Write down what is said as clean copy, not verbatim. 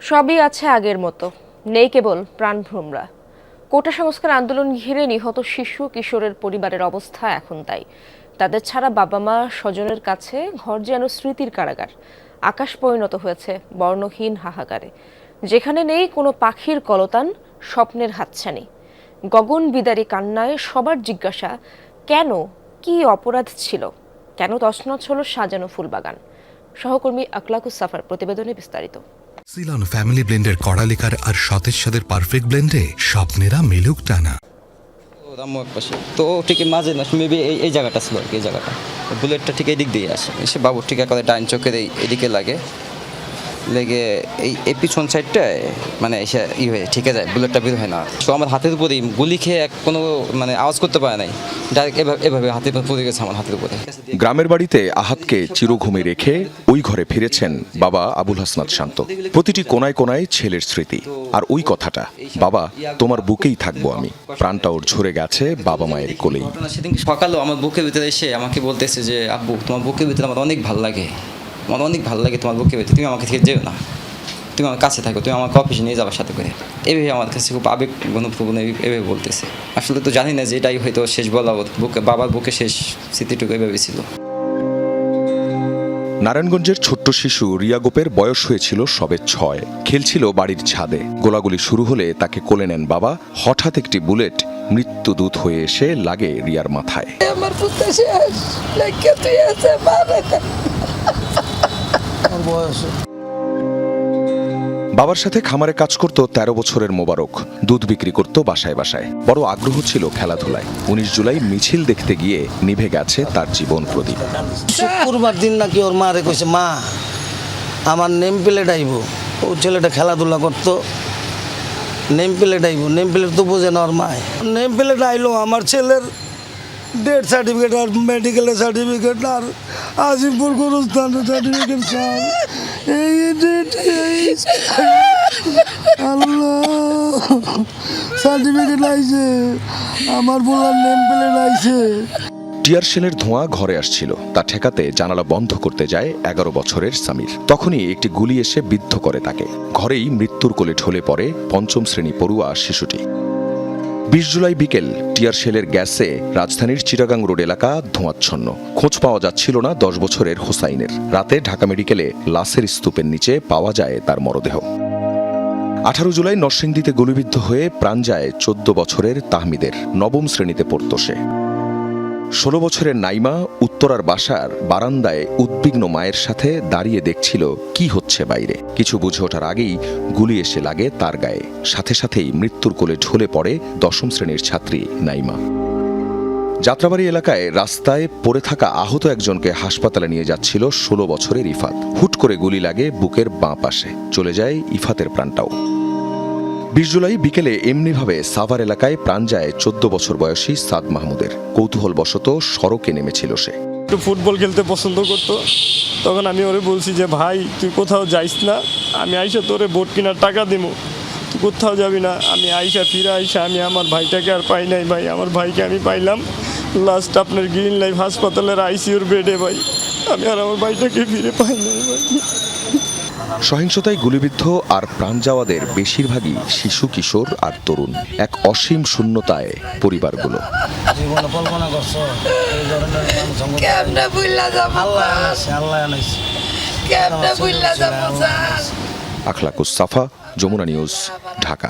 সবই আছে আগের মতো, নেই কেবল প্রাণভ্রমরা। কোটা সংস্কার আন্দোলন ঘিরে নিহত শিশু কিশোরের পরিবারের অবস্থা এখন তাই। তাদের ছাড়া বাবা মা স্বজনের কাছে ঘর যেন স্মৃতির কারাগার। আকাশ পরিণত হয়েছে বর্ণহীন হাহাকারে, যেখানে নেই কোনো পাখির কলতান, স্বপ্নের হাতছানি। গগন বিদারী কান্নায় সবার জিজ্ঞাসা, কেন, কি অপরাধ ছিল, কেন তছনছ হলো সাজানো ফুলবাগান? সহকর্মী আকলাকুস সাফার প্রতিবেদনে বিস্তারিত। সিলন ফ্যামিলি ব্লেন্ডের কড়ালিকার আর সতেজ স্বাদের পারফেক্ট ব্লেন্ডে স্বপ্নেরা মিলুক টানা। তো ঠিক মাঝে না মেবি এই জায়গাটা ছিল আর কি, এই জায়গাটা বুলেটটা ঠিক এই দিক দিয়ে আসে, এসে বাবুর ঠিক একেবারে ডাইন চোখের এদিকে লেগে এই পিছন সাইডটায় মানে এসে হয়ে ঠিকে যায়, বুলেটটা বের হয় না। তো আমার হাতের উপরেই গুলি খেয়ে কোনো মানে আওয়াজ করতে পারে নাই, ডাইরেক্ট এভাবে হাতের উপর পড়ে গেছে আমার হাতের উপরে। গ্রামের বাড়িতে আহাতকে চিরঘুমে রেখে ওই ঘরে ফিরেছেন বাবা আবুল হাসনাত শান্ত। প্রতিটি কোনায় কোনায় ছেলের স্মৃতি, আর ওই কথাটা, বাবা তোমার বুকেই থাকবো আমি। প্রাণটা ওর ঝরে গেছে বাবা মায়ের কোলেই। সেদিন সকালেও আমার বুকের ভিতরে এসে আমাকে বলতেছে যে আব্বু তোমার বুকের ভিতরে আমার অনেক ভালো লাগে, আমার অনেক ভালো লাগে তোমার বুকের ভিতরে, তুমি আমাকে থেকে যেও না, তুমি আমার কাছে থাকো, তুমি আমাকে অফিসে নিয়ে যাবার সাথে করে। এভাবে আমার কাছে খুব আবেগ ঘনপ্রবণ এভাবে বলতেছে। আসলে তো জানি না যে এটাই হয়তো শেষ বলা, বুকে বাবার বুকে শেষ স্মৃতিটুকু এভাবে ছিল। নারায়ণগঞ্জের ছোট্ট শিশু রিয়া গোপের বয়স হয়েছিল সবে 6। খেলছিল বাড়ির ছাদে। গোলাগুলি শুরু হলে তাকে কোলে নেন বাবা। হঠাৎ একটি বুলেট মৃত্যুদূত হয়ে এসে লাগে রিয়ার মাথায়। আমার পুত্র শেষ, লাগে তুই আছে মারা বয়স। বাবার সাথে খামারে কাজ করত 13 বছরের মোবারক। দুধ বিক্রি করত বাসায় বাসায়। বড় আগ্রহ ছিল খেলাধুলায়। 19 জুলাই মিছিল দেখতে গিয়ে নিভে গেছে তার জীবন প্রদীপ। শুক্রবার দিন নাকি ওর মারে কইছে, মা আমার নেম প্লেট আইব। ও ছেলেটা খেলাধুলা করতো, নেম প্লেট আইব, নেম প্লেট তো বোঝে না ওর মায়। নেম প্লেট আইলো, আমার ছেলের ডেথ সার্টিফিকেট আর মেডিকেলের সার্টিফিকেট আর আজিমপুর গুরুস্থানের সার্টিফিকেট স্যার। আল্লাহ সার্টিফিকেট আইছে, আমার বলার নেম প্লেট আইছে। টিয়ার শেলের ধোঁয়া ঘরে আসছিল, তা ঠেকাতে জানালা বন্ধ করতে যায় 11 বছরের সামির। তখনই একটি গুলি এসে বিদ্ধ করে তাকে। ঘরেই মৃত্যুর কোলে ঢলে পড়ে 5ম শ্রেণী পড়ুয়া শিশুটি। 20 জুলাই বিকেল টিয়ার শেলের গ্যাসে রাজধানীর চিটাগাং রোড এলাকা ধোঁয়াচ্ছন্ন। খোঁজ পাওয়া যাচ্ছিল না 10 বছরের হোসাইনের। রাতে ঢাকা মেডিকেলে লাশের স্তূপের নিচে পাওয়া যায় তার মরদেহ। 18 জুলাই নরসিংদীতে গুলিবিদ্ধ হয়ে প্রাণ যায় 14 বছরের তাহমিদের। 9ম শ্রেণীতে পড়ত সে। 16 বছরের নাইমা উত্তরার বাসার বারান্দায় উদ্বিগ্ন মায়ের সাথে দাঁড়িয়ে দেখছিল কি হচ্ছে বাইরে। কিছু বুঝে ওঠার আগেই গুলি এসে লাগে তার গায়ে। সাথে সাথেই মৃত্যুর কোলে ঢলে পড়ে 10ম শ্রেণীর ছাত্রী নাইমা। যাত্রাবাড়ি এলাকায় রাস্তায় পড়ে থাকা আহত একজনকে হাসপাতালে নিয়ে যাচ্ছিল 16 বছরের ইফাত। হুট করে গুলি লাগে বুকের বাঁ পাশে। চলে যায় ইফাতের প্রাণটাও। 20 জুলাই বিকেলে এমনিভাবে সাভার এলাকায় প্রাণ যায় 14 বছর বয়সী সাদ মাহমুদের। কৌতূহলবশত সড়কে নেমেছিল সে। একটু ফুটবল খেলতে পছন্দ করতো। তখন আমি ওরে বলছি যে ভাই তুই কোথাও যাইস না, আমি আইসা তোরে বোট কেনার টাকা দিব, তুই কোথাও যাবি না। আমি ফিরে আইসা আমি আমার ভাইটাকে আর পাই নাই ভাই। আমার ভাইকে আমি পাইলাম লাস্ট আপনার গ্রিন লাইফ হাসপাতালের আইসিইউর বেডে ভাই। আমি আর আমার ভাইটাকে ফিরে পাই নাই ভাই। সহিংসতায় গুলিবিদ্ধ আর প্রাণ যাওয়াদের বেশিরভাগই শিশু কিশোর আর তরুণ। এক অসীম শূন্যতায় পরিবারগুলো। আখলাকুস সাফা, যমুনা নিউজ, ঢাকা।